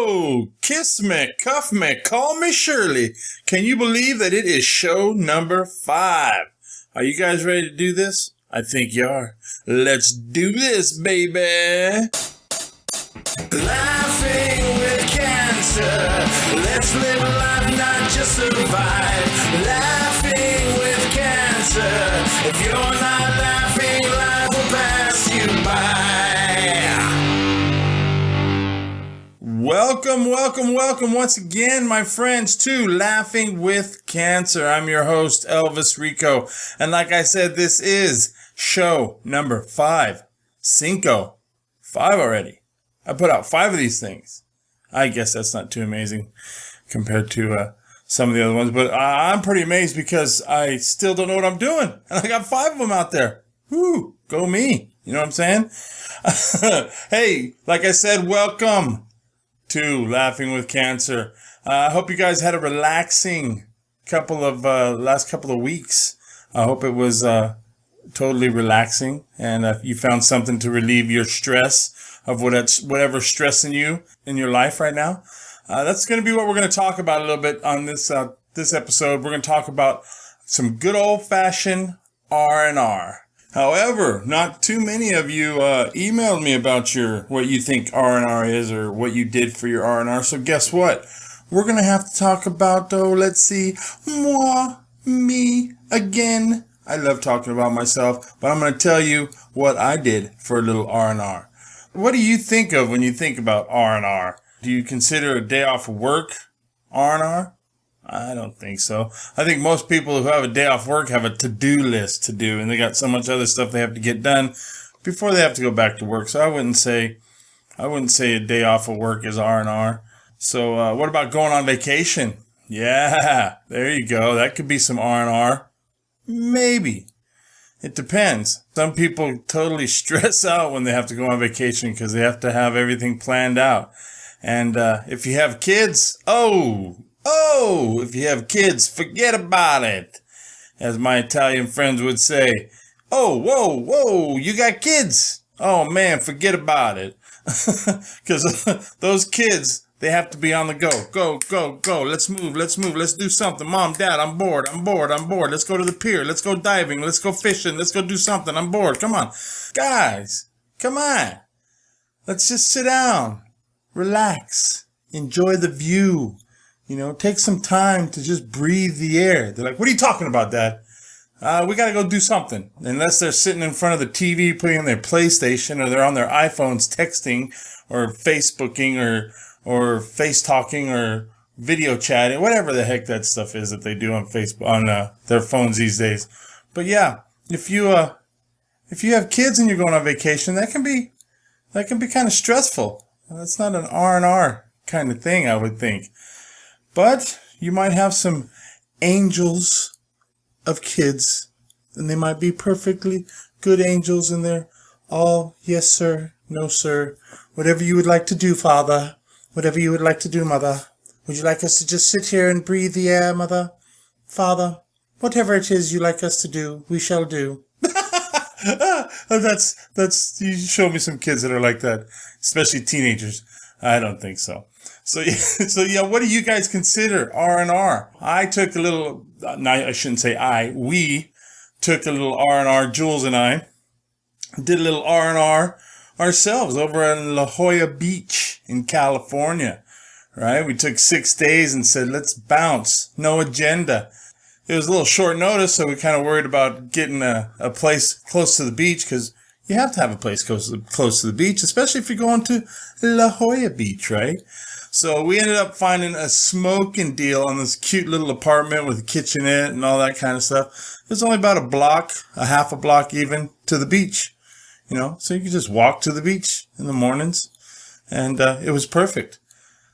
Whoa! Kiss me, cuff me, call me Shirley. Can you believe that it is show number 5? Are you guys ready to do this? I think you are. Let's do this, baby! Laughing with cancer. Let's live life, not just survive. Laughing with cancer. If you're not laughing, life will pass you by. Welcome once again, my friends, to Laughing with Cancer. I'm your host, Elvis Rico. And like I said, this is show number 5. 5 already. I put out 5 of these things. I guess that's not too amazing compared to some of the other ones. But I'm pretty amazed because I still don't know what I'm doing. And I got 5 of them out there. Woo, go me. You know what I'm saying? Hey, like I said, welcome to Laughing with Cancer. I hope you guys had a relaxing last couple of weeks. I hope it was totally relaxing and you found something to relieve your stress of whatever's stressing you in your life right now. That's going to be what we're going to talk about a little bit on this episode. We're going to talk about some good old-fashioned R&R. However, not too many of you emailed me about what you think R&R is or what you did for your R&R. So guess what? We're going to have to talk about, me, again. I love talking about myself, but I'm going to tell you what I did for a little R&R. What do you think of when you think about R&R? Do you consider a day off of work R&R? I don't think so. I think most people who have a day off work have a to-do list to do, and they got so much other stuff they have to get done before they have to go back to work. So I wouldn't say a day off of work is R&R. So what about going on vacation? Yeah, there you go. That could be some R&R. Maybe. It depends. Some people totally stress out when they have to go on vacation because they have to have everything planned out. And if you have kids, if you have kids, forget about it. As my Italian friends would say, whoa, you got kids. Oh man, forget about it. Because those kids, they have to be on the go. Let's move. Let's do something. Mom, Dad, I'm bored. Let's go to the pier. Let's go diving. Let's go fishing. Let's go do something. I'm bored. Come on. Guys, come on. Let's just sit down. Relax. Enjoy the view. Take some time to just breathe the air. They're like, what are you talking about, Dad? We got to go do something. Unless they're sitting in front of the TV, putting on their PlayStation, or they're on their iPhones texting or Facebooking or face talking or video chatting, whatever the heck that stuff is that they do on Facebook, on their phones these days. But yeah, if you have kids and you're going on vacation, that can be kind of stressful. That's not an R&R kind of thing, I would think. But you might have some angels of kids, and they might be perfectly good angels, and they're all, yes, sir, no, sir, whatever you would like to do, Father, whatever you would like to do, Mother. Would you like us to just sit here and breathe the air, Mother? Father, whatever it is you like us to do, we shall do. That's you show me some kids that are like that, especially teenagers. I don't think so. So yeah, what do you guys consider R&R? I took a little, I shouldn't say we took a little R&R, Jules and I did a little R&R ourselves over in La Jolla Beach in California, right? We took 6 days and said, let's bounce, no agenda. It was a little short notice, so we kind of worried about getting a place close to the beach because you have to have a place close to the beach, especially if you're going to La Jolla Beach, right? So we ended up finding a smoking deal on this cute little apartment with a kitchenette and all that kind of stuff. It was only about half a block even to the beach, so you could just walk to the beach in the mornings, and it was perfect.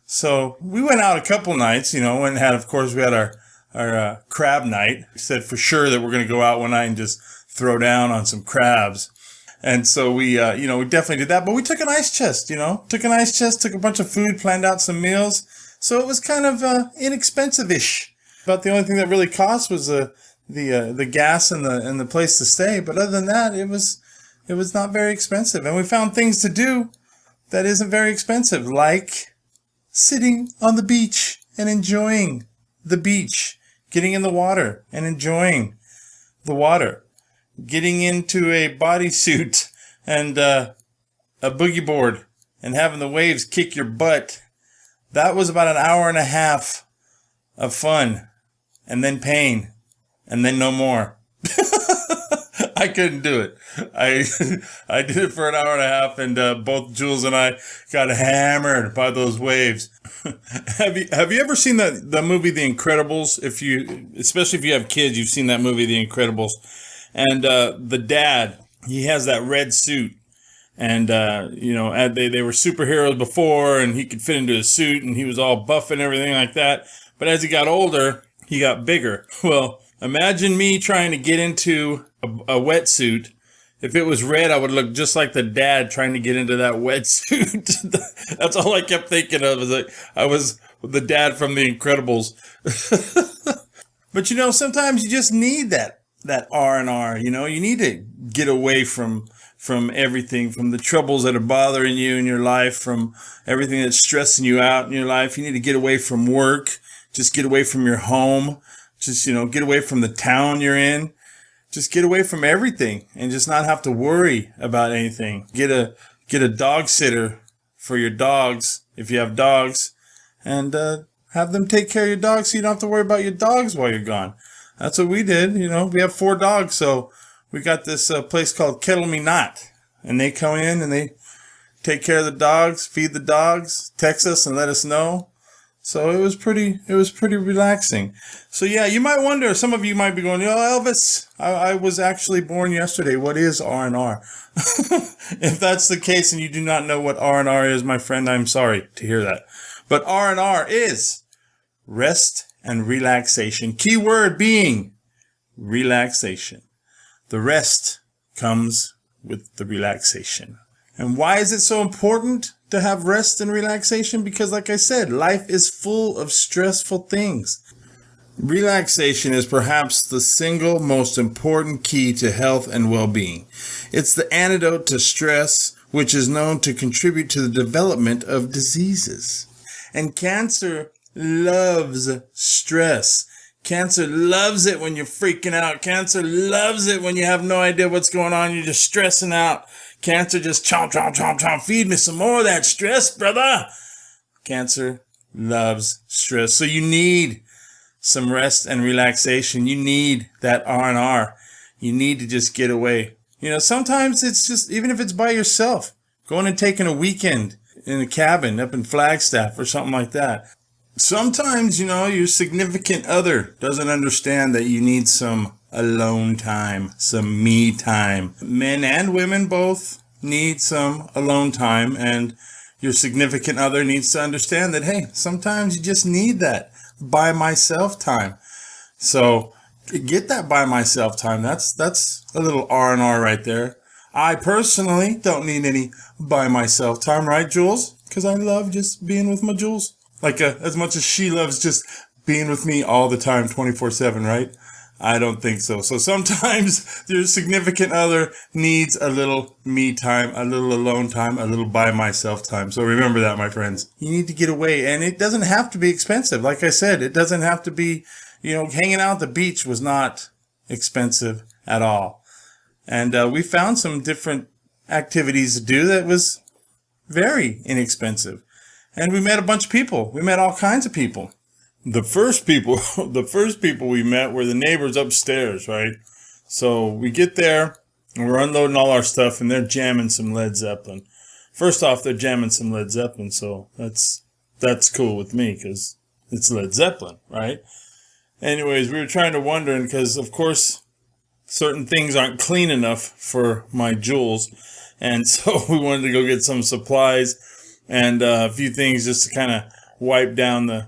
So we went out a couple nights, we had our crab night. We said for sure that we're going to go out one night and just throw down on some crabs. And so we definitely did that. But we took an ice chest, took a bunch of food, planned out some meals. So it was kind of inexpensive-ish. About the only thing that really cost was the gas and the place to stay. But other than that, it was not very expensive. And we found things to do that isn't very expensive, like sitting on the beach and enjoying the beach, getting in the water and enjoying the water, getting into a bodysuit and a boogie board and having the waves kick your butt. That was about an hour and a half of fun, and then pain, and then no more. I couldn't do it. I did it for an hour and a half, and both Jules and I got hammered by those waves. Have you ever seen the movie The Incredibles? Especially if you have kids, you've seen that movie The Incredibles. And the dad, he has that red suit. And, they were superheroes before, and he could fit into a suit, and he was all buff and everything like that. But as he got older, he got bigger. Well, imagine me trying to get into a wetsuit. If it was red, I would look just like the dad trying to get into that wetsuit. That's all I kept thinking of. I was the dad from The Incredibles. But, sometimes you just need that R&R. You need to get away from everything, from the troubles that are bothering you in your life, from everything that's stressing you out in your life. You need to get away from work. Just get away from your home. Just, get away from the town you're in. Just get away from everything and just not have to worry about anything. Get a dog sitter for your dogs if you have dogs, and have them take care of your dogs so you don't have to worry about your dogs while you're gone. That's what we did. We have 4 dogs, so we got this place called Kettle Me Not, and they come in and they take care of the dogs, feed the dogs, text us and let us know. So it was pretty relaxing. So yeah, you might wonder, some of you might be going, Elvis, I was actually born yesterday. What is R&R? If that's the case and you do not know what R&R is, my friend, I'm sorry to hear that. But R&R is rest and relaxation. Key word being relaxation. The rest comes with the relaxation. And why is it so important to have rest and relaxation? Because like I said, life is full of stressful things. Relaxation is perhaps the single most important key to health and well-being. It's the antidote to stress, which is known to contribute to the development of diseases. And cancer loves stress. Cancer loves it when you're freaking out. Cancer loves it when you have no idea what's going on. You're just stressing out. Cancer just chomp, chomp, chomp, chomp. Feed me some more of that stress, brother. Cancer loves stress. So you need some rest and relaxation. You need that R&R. You need to just get away. Sometimes it's just, even if it's by yourself, going and taking a weekend in a cabin up in Flagstaff or something like that. Sometimes, your significant other doesn't understand that you need some alone time, some me time. Men and women both need some alone time, and your significant other needs to understand that, hey, sometimes you just need that by myself time. So get that by myself time. That's a little R&R right there. I personally don't need any by myself time, right, Jules? Because I love just being with my Jules. As much as she loves just being with me all the time, 24/7, right? I don't think so. So sometimes your significant other needs a little me time, a little alone time, a little by myself time. So remember that, my friends. You need to get away, and it doesn't have to be expensive. Like I said, it doesn't have to be, hanging out at the beach was not expensive at all. And we found some different activities to do that was very inexpensive. And we met a bunch of people. We met all kinds of people. The first people we met were the neighbors upstairs, right? So we get there and we're unloading all our stuff, and they're jamming some Led Zeppelin. First off, they're jamming some Led Zeppelin, so that's cool with me because it's Led Zeppelin, right? Anyways, we were trying to wonder, because of course certain things aren't clean enough for my Jules, and so we wanted to go get some supplies and a few things just to kind of wipe down the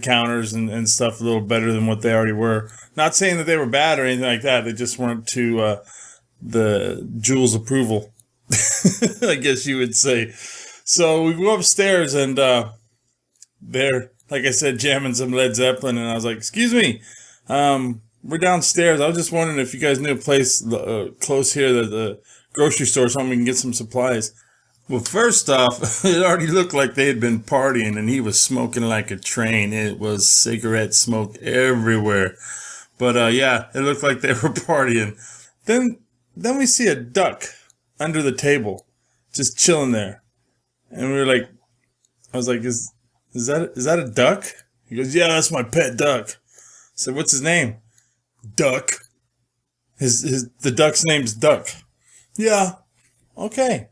counters and stuff a little better than what they already were. Not saying that they were bad or anything like that. They just weren't to the Jules' approval, I guess you would say. So we go upstairs, and they're, like I said, jamming some Led Zeppelin. And I was like, excuse me, we're downstairs. I was just wondering if you guys knew a place close here, the grocery store, or something we can get some supplies. Well, first off, it already looked like they had been partying and he was smoking like a train. It was cigarette smoke everywhere. But yeah, it looked like they were partying. Then then we see a duck under the table, just chilling there. And we were like, I was like, is that a duck? He goes, yeah, that's my pet duck. I said, what's his name? Duck. The duck's name's Duck. Yeah. Okay.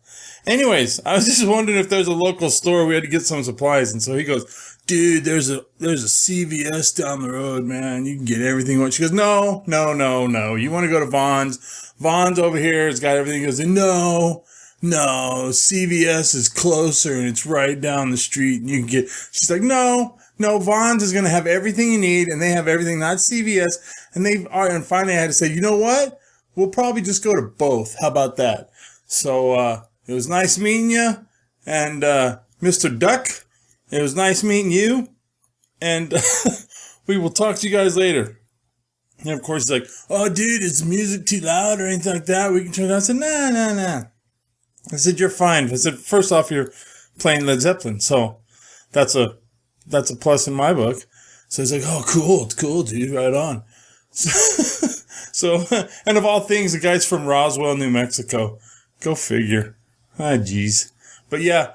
Anyways, I was just wondering if there's a local store we had to get some supplies, and so he goes, "Dude, there's a CVS down the road, man. You can get everything you want." She goes, "No, no, no, no. You want to go to Vaughn's? Vaughn's over here. It's got everything." He goes, "No, no. CVS is closer, and it's right down the street. And you can get." She's like, "No, no. Vaughn's is gonna have everything you need, and they have everything, not CVS." And they are, and finally, I had to say, "You know what? We'll probably just go to both. How about that?" So, it was nice meeting you, and Mr. Duck, it was nice meeting you, and we will talk to you guys later. And of course, he's like, "Oh, dude, is the music too loud or anything like that? We can turn it down." I said, "Nah, nah, nah." I said, "You're fine." I said, "First off, you're playing Led Zeppelin, so that's a plus in my book." So he's like, "Oh, cool, it's cool, dude, right on." So, and of all things, the guy's from Roswell, New Mexico. Go figure. Ah, jeez. But yeah,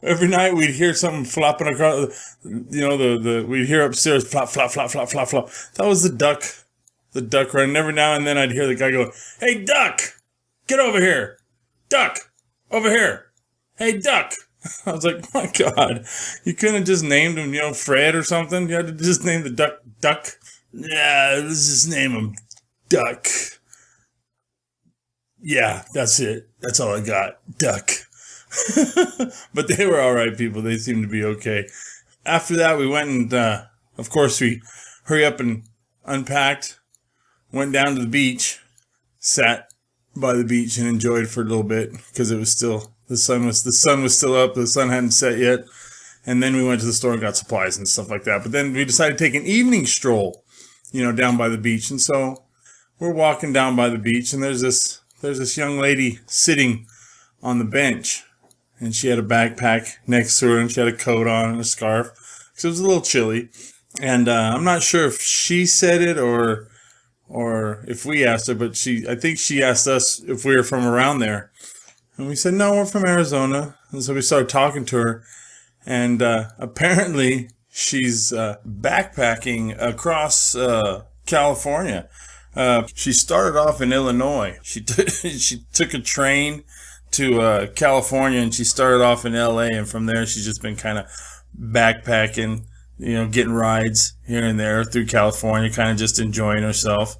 every night we'd hear something flopping across, we'd hear upstairs, flop, flop, flop, flop, flop, flop. That was the duck. The duck running. Every now and then I'd hear the guy go, "Hey, duck, get over here. Duck, over here. Hey, duck." I was like, my God, you couldn't have just named him, Fred or something. You had to just name the duck, Duck. Yeah, let's just name him Duck. Yeah, that's it. That's all I got. Duck. But they were all right people. They seemed to be okay. After that, we went and, of course, we hurry up and unpacked, went down to the beach, sat by the beach and enjoyed for a little bit because it was still, the sun was still up. The sun hadn't set yet. And then we went to the store and got supplies and stuff like that. But then we decided to take an evening stroll, down by the beach. And so we're walking down by the beach and there's this young lady sitting on the bench, and she had a backpack next to her, and she had a coat on and a scarf, because it was a little chilly. And I'm not sure if she said it or if we asked her, but I think she asked us if we were from around there, and we said no, we're from Arizona. And so we started talking to her, and apparently she's backpacking across California. She started off in Illinois. She took a train to California, and she started off in LA, and from there she's just been kind of backpacking, getting rides here and there through California, kind of just enjoying herself.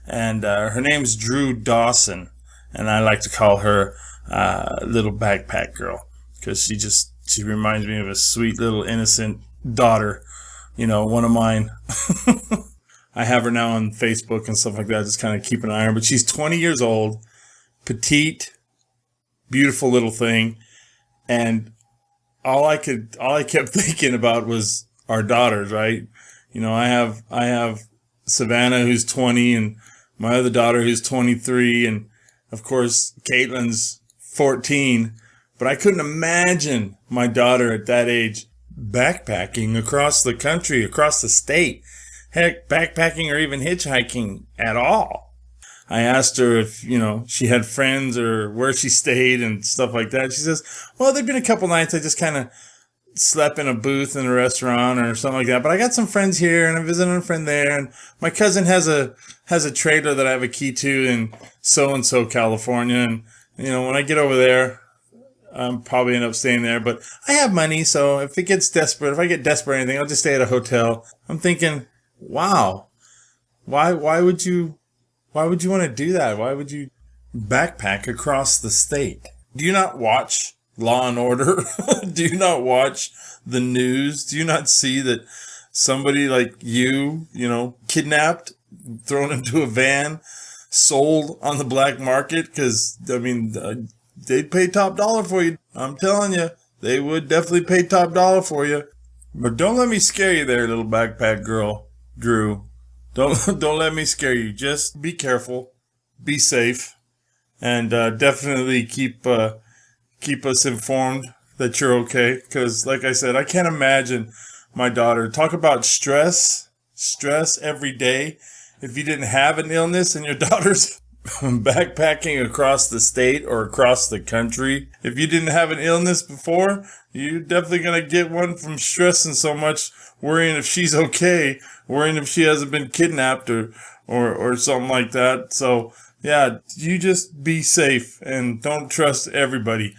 And her name's Drew Dawson, and I like to call her little backpack girl because she reminds me of a sweet little innocent daughter, one of mine. I have her now on Facebook and stuff like that, just kind of keep an eye on her. But she's 20 years old, petite, beautiful little thing. And all I kept thinking about was our daughters, right? I have Savannah, who's 20, and my other daughter, who's 23. And of course, Caitlin's 14. But I couldn't imagine my daughter at that age backpacking across the country, across the state. Heck, backpacking or even hitchhiking at all. I asked her if, she had friends or where she stayed and stuff like that. She says, well, there'd been a couple nights I just kind of slept in a booth in a restaurant or something like that. But I got some friends here and I'm visiting a friend there. And my cousin has a trailer that I have a key to in so-and-so, California. And, when I get over there, I'm probably end up staying there. But I have money, so if I get desperate or anything, I'll just stay at a hotel. I'm thinking, wow, why would you want to do that? Why would you backpack across the state? Do you not watch Law and Order? Do you not watch the news? Do you not see that somebody like you, kidnapped, thrown into a van, sold on the black market? Because, they'd pay top dollar for you. I'm telling you, they would definitely pay top dollar for you. But don't let me scare you there, little backpack girl. Drew, don't let me scare you. Just be careful, be safe, and definitely keep keep us informed that you're okay. Because, like I said, I can't imagine my daughter. Talk about stress every day. If you didn't have an illness and your daughter's backpacking across the state or across the country, if you didn't have an illness before, you're definitely going to get one from stressing so much, worrying if she's okay, worrying if she hasn't been kidnapped or something like that. So, yeah, you just be safe and don't trust everybody.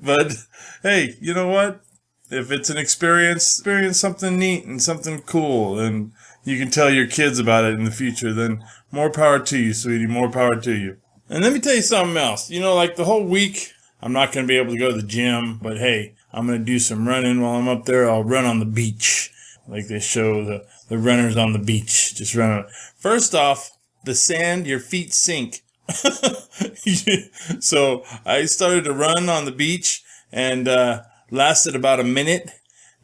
But, hey, you know what? If it's an experience something neat and something cool, and you can tell your kids about it in the future, then more power to you, sweetie, more power to you. And let me tell you something else. Like the whole week, I'm not going to be able to go to the gym, but hey, I'm going to do some running while I'm up there. I'll run on the beach, like they show the runners on the beach, just running. First off, the sand, your feet sink. So I started to run on the beach and lasted about a minute.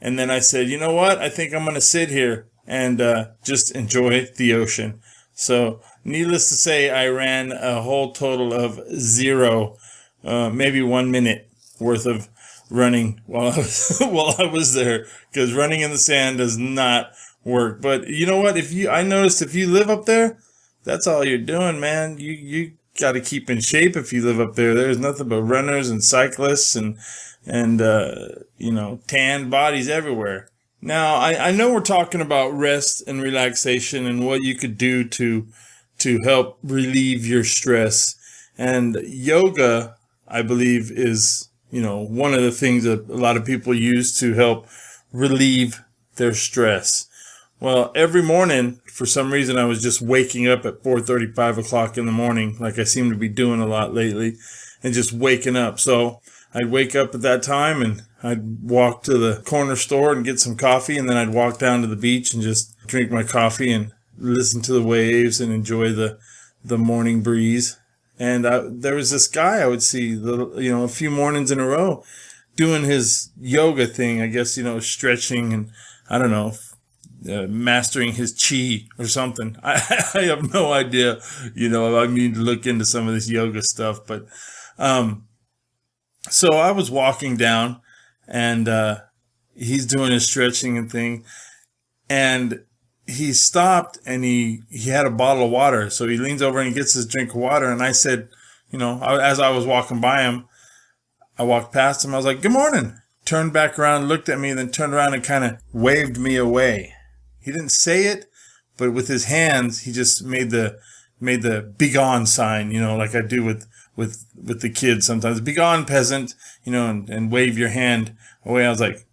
And then I said, you know what? I think I'm going to sit here and just enjoy the ocean. So needless to say, I ran a whole total of 0, maybe 1 minute worth of running while I was there, because running in the sand does not work. But you know what? I noticed if you live up there, that's all you're doing, man. You got to keep in shape if you live up there. There's nothing but runners and cyclists and tanned bodies everywhere. Now, I know we're talking about rest and relaxation and what you could do to help relieve your stress. And yoga, I believe, is, one of the things that a lot of people use to help relieve their stress. Well, every morning, for some reason, I was just waking up at 4:30, 5 o'clock in the morning, like I seem to be doing a lot lately, and just waking up. So I'd wake up at that time and I'd walk to the corner store and get some coffee, and then I'd walk down to the beach and just drink my coffee and listen to the waves and enjoy the morning breeze. And there was this guy I would see, a few mornings in a row doing his yoga thing, I guess, stretching and, I don't know, mastering his chi or something. I have no idea, I need to look into some of this yoga stuff. But so I was walking down and he's doing his stretching and thing. And he stopped and he had a bottle of water. So he leans over and he gets his drink of water. And I said, as I was walking by him, I walked past him. I was like, good morning. Turned back around, looked at me, then turned around and kind of waved me away. He didn't say it, but with his hands, he just made the begone sign, like I do with the kids sometimes. Begone, peasant, and wave your hand away. I was like,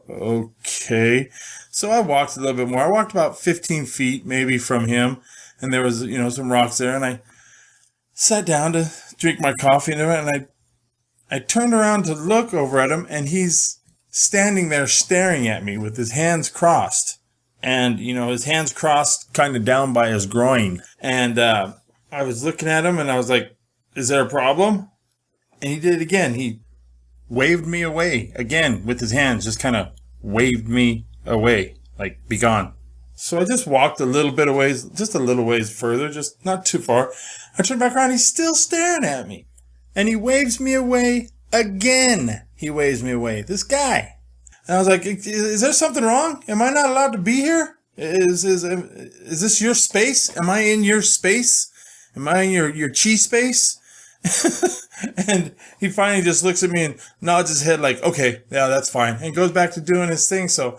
okay. So I walked a little bit more. I walked about 15 feet maybe from him, and there was, some rocks there, and I sat down to drink my coffee, and I turned around to look over at him, and he's standing there staring at me with his hands crossed. And, his hands crossed kind of down by his groin. And I was looking at him, and I was like, is there a problem? And he did it again. He waved me away again with his hands, just kind of waved me away, like, be gone. So I just walked a little bit of ways, just a little ways further, just not too far. I turned back around, he's still staring at me. And he waves me away again. He waves me away. This guy. And I was like, is there something wrong? Am I not allowed to be here? Is this your space? Am I in your space? Am I in your chi space? And he finally just looks at me and nods his head like, okay, yeah, that's fine. And goes back to doing his thing. So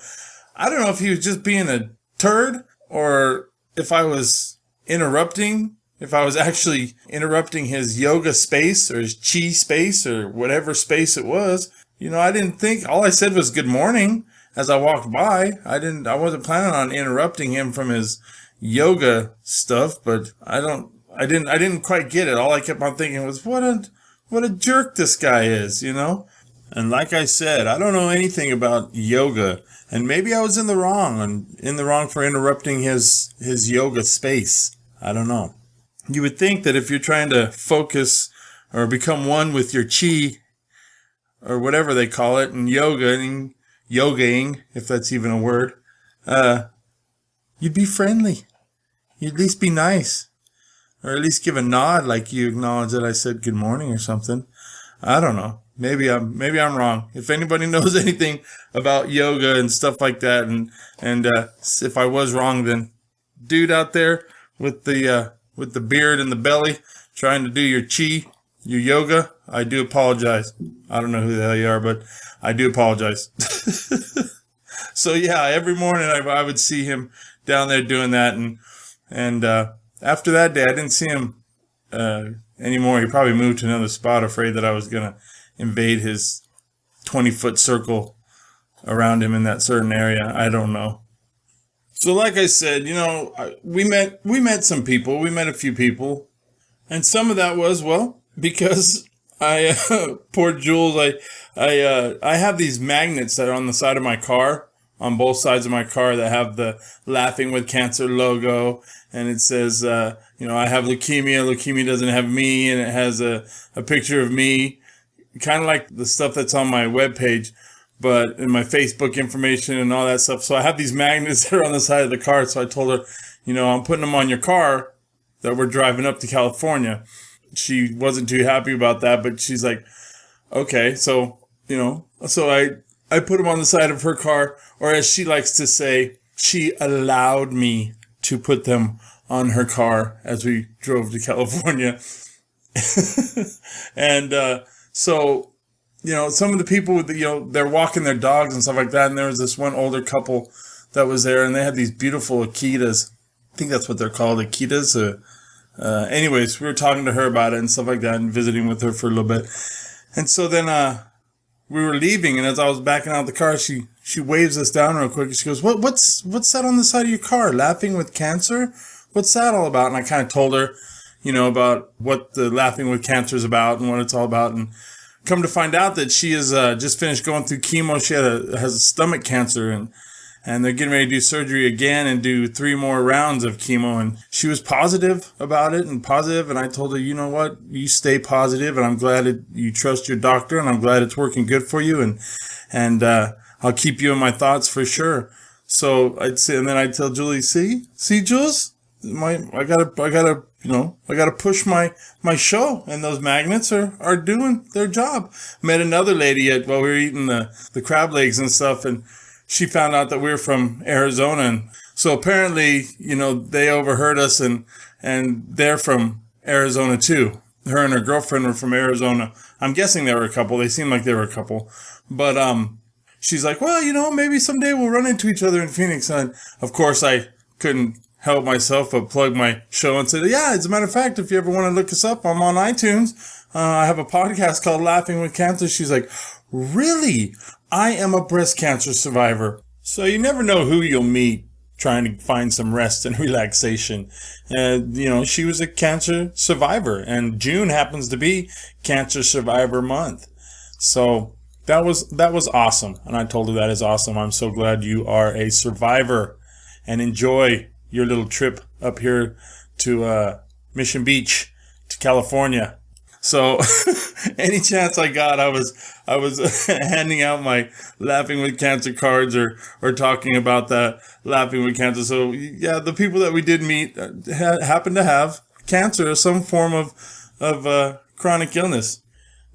I don't know if he was just being a turd or if I was actually interrupting his yoga space or his chi space or whatever space it was. I didn't think, all I said was good morning as I walked by. I wasn't planning on interrupting him from his yoga stuff, but I didn't quite get it. All I kept on thinking was, what a jerk this guy is, And like I said, I don't know anything about yoga, and maybe I was in the wrong for interrupting his yoga space. I don't know. You would think that if you're trying to focus or become one with your chi, or whatever they call it, and yogaing, if that's even a word, you'd be friendly. You'd at least be nice. Or at least give a nod like you acknowledge that I said good morning or something. I don't know. Maybe I'm wrong. If anybody knows anything about yoga and stuff like that, and if I was wrong, then dude out there with the beard and the belly trying to do your your yoga, I do apologize. I don't know who the hell you are, but I do apologize. So yeah, every morning I would see him down there doing that, and after that day, I didn't see him anymore. He probably moved to another spot, afraid that I was gonna invade his 20-foot circle around him in that certain area. I don't know. So like I said, we met some people. We met a few people, and some of that was, well, because I poor Jules. I have these magnets that are on the side of my car, on both sides of my car, that have the Laughing with Cancer logo, and it says, I have leukemia. Leukemia doesn't have me, and it has a picture of me, kind of like the stuff that's on my webpage, but in my Facebook information and all that stuff. So I have these magnets that are on the side of the car. So I told her, I'm putting them on your car that we're driving up to California. She wasn't too happy about that, but she's like, okay. So, so I put them on the side of her car, or as she likes to say, she allowed me to put them on her car as we drove to California. And, so, some of the people with they're walking their dogs and stuff like that. And there was this one older couple that was there, and they had these beautiful Akitas. I think that's what they're called, Akitas. Anyways, we were talking to her about it and stuff like that, and visiting with her for a little bit. And so then, we were leaving, and as I was backing out of the car, she waves us down real quick. And she goes, what's that on the side of your car? Laughing with Cancer? What's that all about? And I kind of told her, about what the Laughing with Cancer is about and what it's all about. And come to find out that she is just finished going through chemo. She has a stomach cancer, and they're getting ready to do surgery again and do 3 more rounds of chemo. And she was positive about it, and I told her, you know what, you stay positive, and I'm glad you trust your doctor, and I'm glad it's working good for you, and I'll keep you in my thoughts for sure. So I'd say, and then I'd tell Julie, see Jules, I gotta push my show, and those magnets are doing their job. Met another lady while we were eating the crab legs and stuff, and she found out that we were from Arizona. And so apparently, they overheard us, and they're from Arizona too. Her and her girlfriend were from Arizona. I'm guessing they were a couple. They seemed like they were a couple. But she's like, well, maybe someday we'll run into each other in Phoenix. And of course, I couldn't help myself but plug my show and say, yeah, as a matter of fact, if you ever want to look us up, I'm on iTunes. I have a podcast called Laughing with Cancer. She's like, really? I am a breast cancer survivor. So you never know who you'll meet trying to find some rest and relaxation. And, she was a cancer survivor, and June happens to be Cancer Survivor Month. So that was awesome. And I told her that is awesome. I'm so glad you are a survivor, and enjoy your little trip up here to Mission Beach, to California. So any chance I got, I was handing out my Laughing with Cancer cards, or talking about that Laughing with Cancer. So yeah, the people that we did meet happened to have cancer or some form of chronic illness.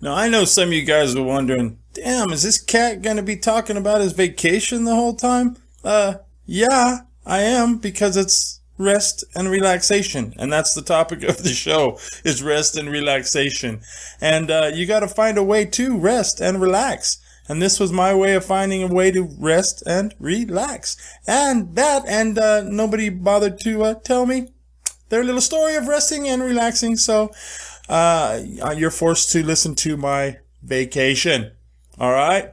Now, I know some of you guys were wondering, damn, is this cat going to be talking about his vacation the whole time? Yeah, I am, because it's rest and relaxation. And that's the topic of the show, is rest and relaxation. And you got to find a way to rest and relax. And this was my way of finding a way to rest and relax. And nobody bothered to tell me their little story of resting and relaxing. So you're forced to listen to my vacation. All right?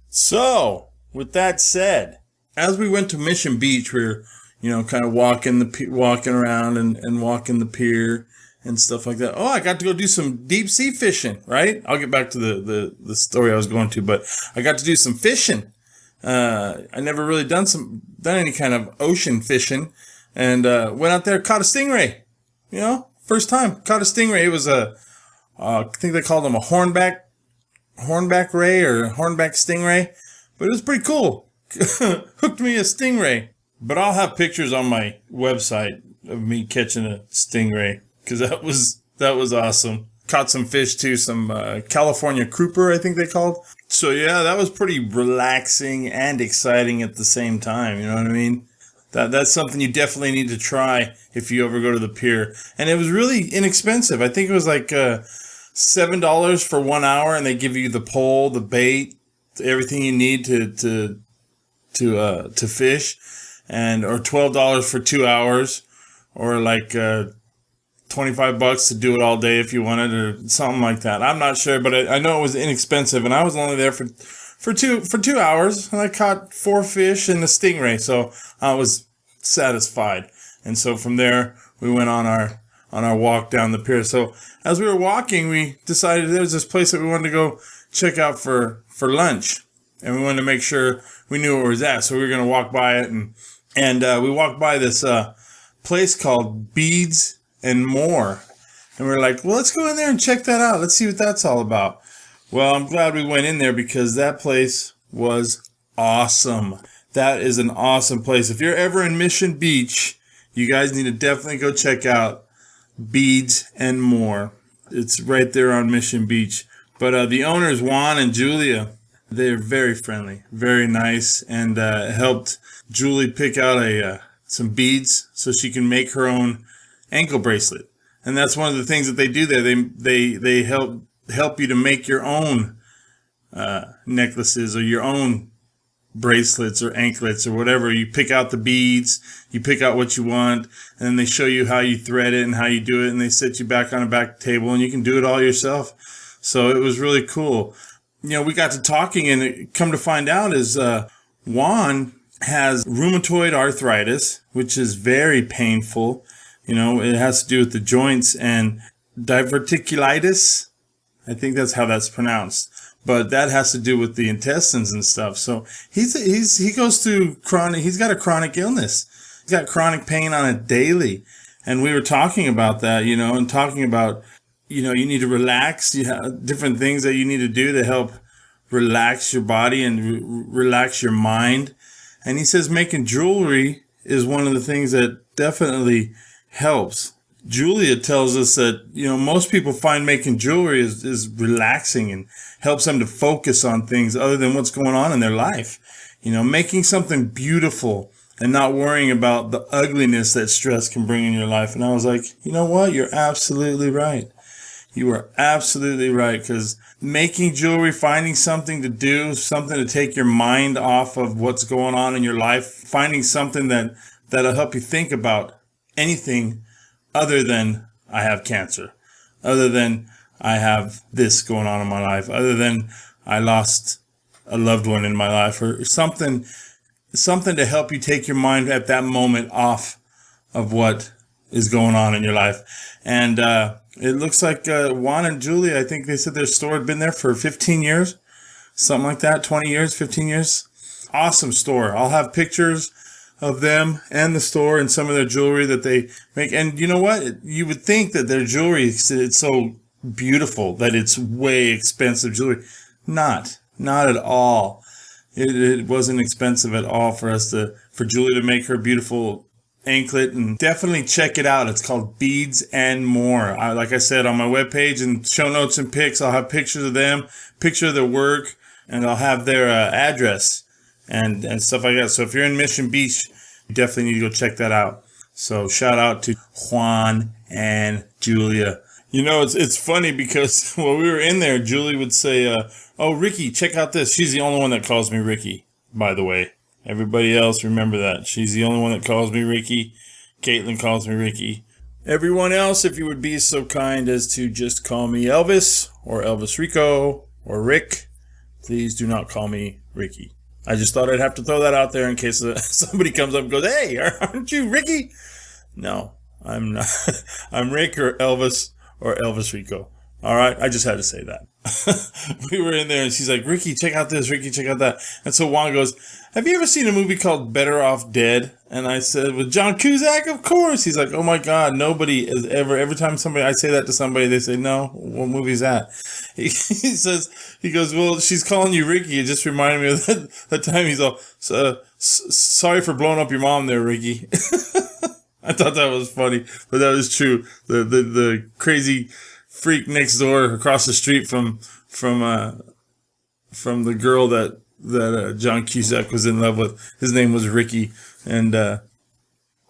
So, with that said, as we went to Mission Beach, we were, kind of walking around and walking the pier and stuff like that. Oh, I got to go do some deep sea fishing, right? I'll get back to the story I was going to, but I got to do some fishing. I never really done any kind of ocean fishing, and went out there, caught a stingray. First time caught a stingray. It was I think they called them a hornback ray or hornback stingray, but it was pretty cool. Hooked me a stingray. But I'll have pictures on my website of me catching a stingray, because that was awesome. caught some fish too, some California grouper, I think they called. So yeah, that was pretty relaxing and exciting at the same time. You know what I mean? That's something you definitely need to try if you ever go to the pier. And it was really inexpensive. I think it was like $7 for 1 hour, and they give you the pole, the bait, everything you need to fish, and or $12 for 2 hours, or like $25 to do it all day if you wanted, or something like that. I'm not sure, but I know it was inexpensive, and I was only there for 2 hours, and I caught 4 fish and a stingray, so I was satisfied. And so from there, we went on our walk down the pier. So as we were walking, we decided there was this place that we wanted to go check out for lunch, and we wanted to make sure we knew where it was at. So we were going to walk by it, and we walked by this place called Beads and More, and we were like, well, let's go in there and check that out. Let's see what that's all about. Well, I'm glad we went in there, because that place was awesome. That is an awesome place. If you're ever in Mission Beach, you guys need to definitely go check out Beads and More. It's right there on Mission Beach. But the owners, Juan and Julia, they're very friendly, very nice, and helped Julie pick out some beads so she can make her own ankle bracelet. And that's one of the things that they do there. They help you to make your own necklaces or your own bracelets or anklets or whatever. You pick out the beads, you pick out what you want, and then they show you how you thread it and how you do it, and they set you back on a back table, and you can do it all yourself. So it was really cool. You know, we got to talking, and it come to find out is Juan has rheumatoid arthritis, which is very painful. You know, it has to do with the joints, and diverticulitis, I think that's how that's pronounced. But that has to do with the intestines and stuff. So he goes through he's got a chronic illness. He's got chronic pain on it daily. And we were talking about that, you know, and talking about, you know, you need to relax. You have different things that you need to do to help relax your body and relax your mind. And he says making jewelry is one of the things that definitely helps. Julia tells us that, you know, most people find making jewelry is relaxing and helps them to focus on things other than what's going on in their life. You know, making something beautiful and not worrying about the ugliness that stress can bring in your life. And I was like, you know what? You're absolutely right. You are absolutely right, because making jewelry, finding something to do, something to take your mind off of what's going on in your life, finding something that'll help you think about anything other than I have cancer, other than I have this going on in my life, other than I lost a loved one in my life, or something to help you take your mind at that moment off of what is going on in your life. And it looks like Juan and Julie, I think they said their store had been there for 15 years, something like that, 20 years, 15 years. Awesome store. I'll have pictures of them and the store and some of their jewelry that they make. And you know what? You would think that their jewelry is so beautiful that it's way expensive jewelry. Not at all. It wasn't expensive at all for Julie to make her beautiful anklet. And definitely check it out. It's called Beads and More. Like I said, on my webpage and show notes and pics, I'll have pictures of them, picture of their work, and I'll have their address and stuff like that. So if you're in Mission Beach, you definitely need to go check that out. So shout out to Juan and Julia. You know, it's funny because when we were in there, Julie would say, oh, Ricky, check out this. She's the only one that calls me Ricky, by the way. Everybody else, remember that. She's the only one that calls me Ricky. Caitlin calls me Ricky. Everyone else, if you would be so kind as to just call me Elvis or Elvis Rico or Rick, please do not call me Ricky. I just thought I'd have to throw that out there in case somebody comes up and goes, hey, aren't you Ricky? No, I'm not. I'm Rick or Elvis or Elvis Rico. All right, I just had to say that. We were in there and she's like, Ricky, check out this. Ricky, check out that. And so Juan goes, have you ever seen a movie called Better Off Dead? And I said, with John Cusack, of course. He's like, oh my God, nobody is every time I say that to somebody, they say, no, what movie is that? He goes, well, she's calling you Ricky. It just reminded me of that time. He's all, sorry for blowing up your mom there, Ricky. I thought that was funny, but that was true. The crazy freak next door across the street from the girl that John Cusack was in love with. His name was Ricky, and the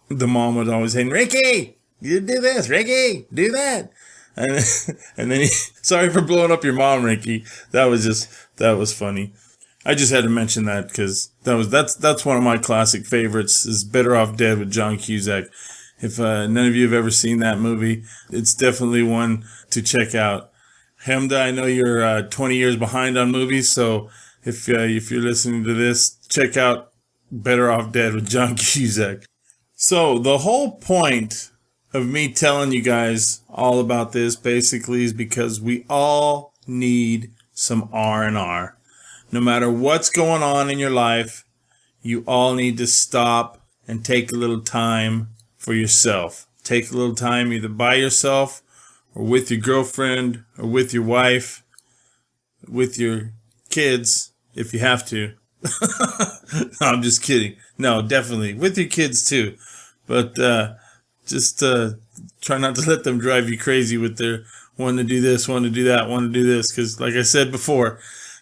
mom was always saying, "Ricky, you do this. Ricky, do that." And then sorry for blowing up your mom, Ricky. That was funny. I just had to mention that because that's one of my classic favorites. Is Better Off Dead with John Cusack. If none of you have ever seen that movie, it's definitely one to check out. Hemda, I know you're 20 years behind on movies, so if you're listening to this, check out Better Off Dead with John Cusack. So the whole point of me telling you guys all about this basically is because we all need some R&R. No matter what's going on in your life, you all need to stop and take a little time for yourself. Take a little time either by yourself or with your girlfriend or with your wife, with your kids, if you have to. No, I'm just kidding. No, definitely with your kids too. But just try not to let them drive you crazy with their wanting to do this, wanting to do that, wanting to do this. Because like I said before,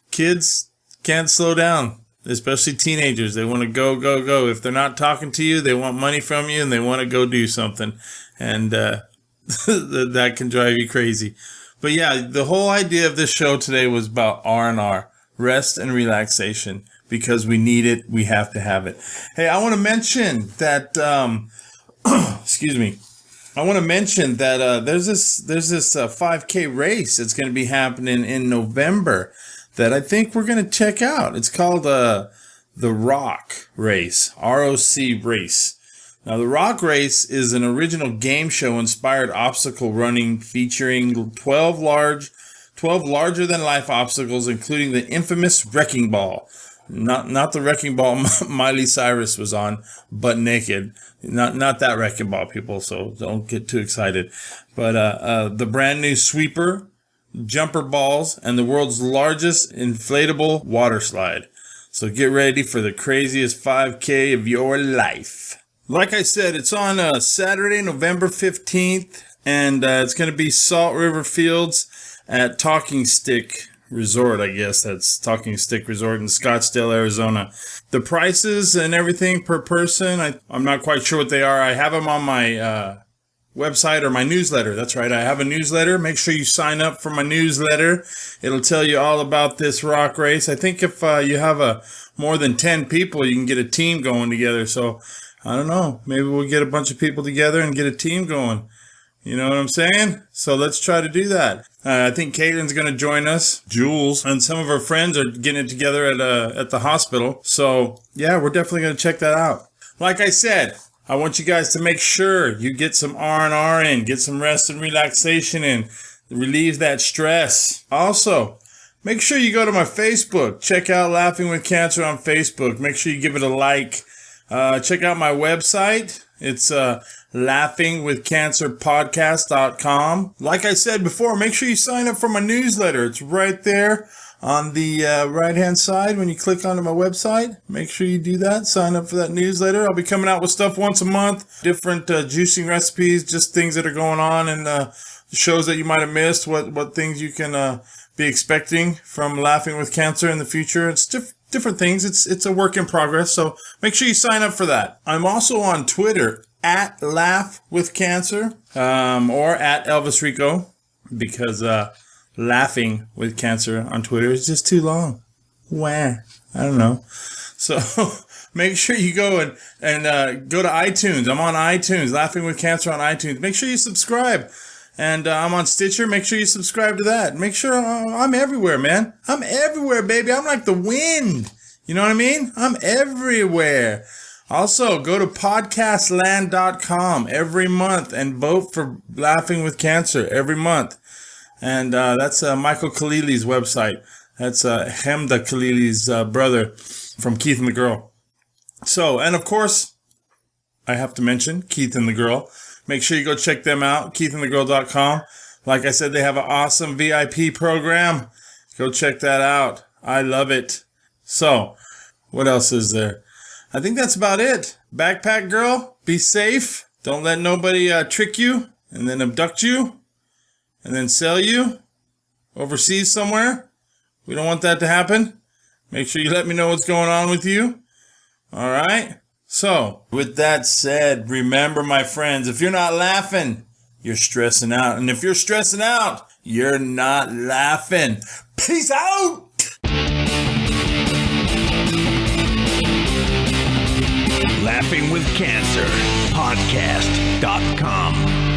kids can't slow down, especially teenagers. They want to go, go, go. If they're not talking to you, they want money from you and they want to go do something. And that can drive you crazy. But yeah, the whole idea of this show today was about R&R, rest and relaxation, because we need it. We have to have it. Hey, I want to mention that, excuse me. I want to mention that there's this 5K race that's going to be happening in November that I think we're going to check out. It's called the Rock Race, ROC Race. Now, the Rock Race is an original game show inspired obstacle running featuring 12 larger than life obstacles, including the infamous Wrecking Ball. Not the Wrecking Ball Miley Cyrus was on, butt naked. Not that Wrecking Ball, people, so don't get too excited. But the brand new sweeper, jumper balls, and the world's largest inflatable water slide. So get ready for the craziest 5K of your life. Like I said, it's on Saturday, November 15th, and it's going to be Salt River Fields at Talking Stick Resort, I guess. That's Talking Stick Resort in Scottsdale, Arizona. The prices and everything per person, I'm not quite sure what they are. I have them on my website or my newsletter. That's right. I have a newsletter. Make sure you sign up for my newsletter. It'll tell you all about this rock race. I think if you have more than 10 people, you can get a team going together. So I don't know. Maybe we'll get a bunch of people together and get a team going. You know what I'm saying? So let's try to do that. I think Caitlin's going to join us. Jules and some of her friends are getting it together at the hospital. So yeah, we're definitely going to check that out. Like I said, I want you guys to make sure you get some R&R in, get some rest and relaxation in, relieve that stress. Also, make sure you go to my Facebook. Check out Laughing with Cancer on Facebook. Make sure you give it a like. Check out my website. It's laughingwithcancerpodcast.com. Like I said before, make sure you sign up for my newsletter. It's right there on the right-hand side when you click onto my website. Make sure you do that. Sign up for that newsletter. I'll be coming out with stuff once a month, different juicing recipes, just things that are going on and shows that you might have missed, what things you can be expecting from Laughing with Cancer in the future. It's different things. It's a work in progress, so make sure you sign up for that. I'm also on Twitter at Laugh with Cancer or at Elvis Rico, because Laughing with Cancer on Twitter is just too long. Wah. I don't know. So make sure you go and go to iTunes. I'm on iTunes, Laughing with Cancer on iTunes. Make sure you subscribe. And I'm on Stitcher. Make sure you subscribe to that. Make sure I'm everywhere, man. I'm everywhere, baby. I'm like the wind. You know what I mean? I'm everywhere. Also, go to podcastland.com every month and vote for Laughing with Cancer every month. And that's Michael Khalili's website. That's Hemda Khalili's brother from Keith and the Girl. So, and of course, I have to mention Keith and the Girl. Make sure you go check them out, keithandthegirl.com. Like I said, they have an awesome VIP program. Go check that out. I love it. So, what else is there? I think that's about it. Backpack girl, be safe. Don't let nobody trick you and then abduct you. and then sell you overseas somewhere. We don't want that to happen. Make sure you let me know what's going on with you. All right? So, with that said, remember, my friends, if you're not laughing, you're stressing out. And if you're stressing out, you're not laughing. Peace out! LaughingWithCancerPodcast.com